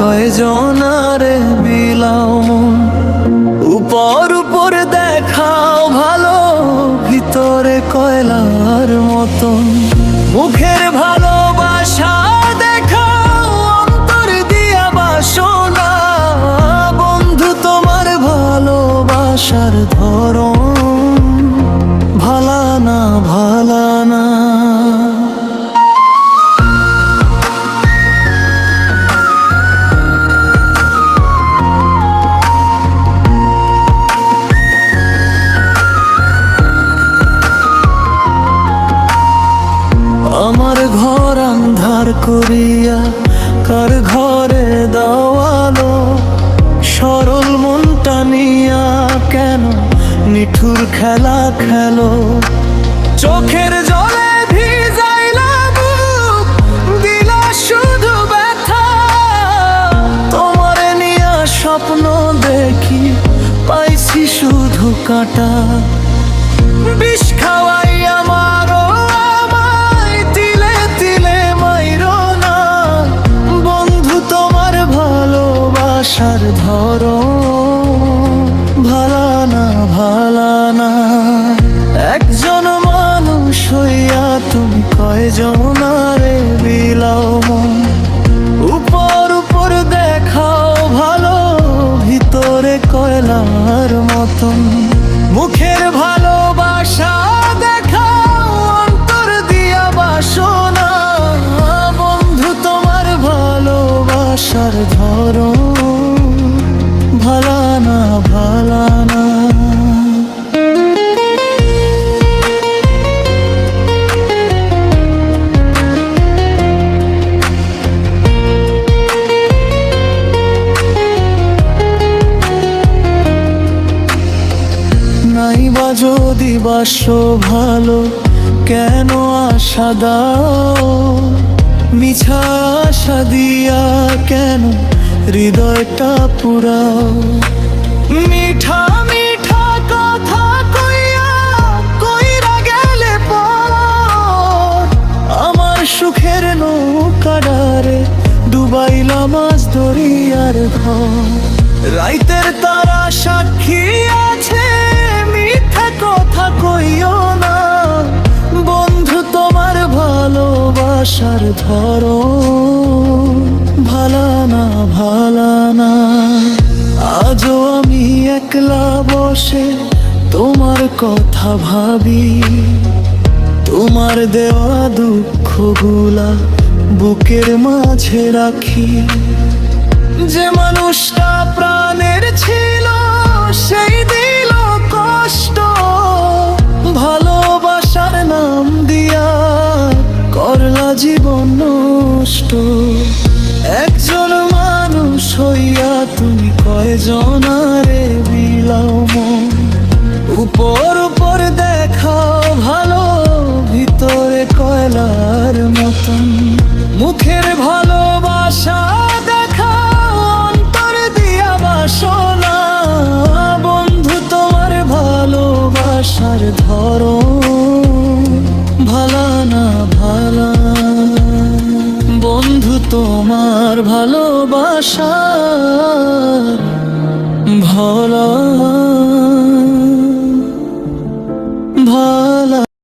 কয়জনারে বিলাও মন। উপর উপর দেখাও ভালো, ভিতরে কয়লার মতন। মুখের ভালোবাসা দেখাও, অন্তর দিয়া বাসনা। বন্ধু তোমার ভালোবাসার ধরন ভালা না, ভালা না। আমার ঘর আন্ধার করিয়া কার ঘরে দেওয়ালো। সরল মনটা নিয়া কেন নিঠুর খেলা খেলো। চোখের জলে ভিজাইলা বুক, দিলা শুধু ব্যথা। তোমারে নিয়া স্বপ্ন দেখি, পাইছি শুধু কাঁটা। বিষ খাওয়াই আমারও আমায়, তিলে তিলে মাইরো না। বন্ধু তোমার ভালোবাসার ধরন ভালা না, ভালা না। একজন মানুষ হইয়া তুমি কয়জনারে বিলাও মন। উপর উপর দেখাও ভালো, ভিতরে কয়লার মতন। মুখের ভালোবাসা দেখাও, অন্তর দিয়া বাসনা। বন্ধু তোমার ভালোবাসার ধরন ভালা না, ভালা না। নাইবা যদি বাসো ভালো, কেন আশা দাও। মিছা আশা দিয়া কেন হৃদয়টা পুরাও। মিঠা মিঠা কথা কইয়া কইরা গেলে পর, আমার সুখের নৌকাডারে ডুবাইলা মাছ দরিয়ার ঘর। রাইতের তারা সাক্ষী আছে, মিথ্যা কথা কইও না। বন্ধু তোমার ভালোবাসার ধরন ভালা না, ভালা না। আজও আমি একলা বসে তোমার কথা ভাবি। তোমার দেওয়া দুঃখগুলা বুকের মাঝে রাখি। যে মানুষটা প্রাণের ছিল, সেই দিল কষ্ট। ভালোবাসার নাম দিয়া করলা জীবন নষ্ট। একজন মানুষ হইয়া তুমি কয়জনারে বিলাও মন। উপর উপর দেখাও ভালো, ভিতরে কয়লার মতন। মুখের ভালোবাসা দেখাও, অন্তর দিয়া বাসনা। বন্ধু তোমার ভালোবাসার ধরন ভালা না, ভালা। বন্ধু তোমার ভালোবাসার ভালা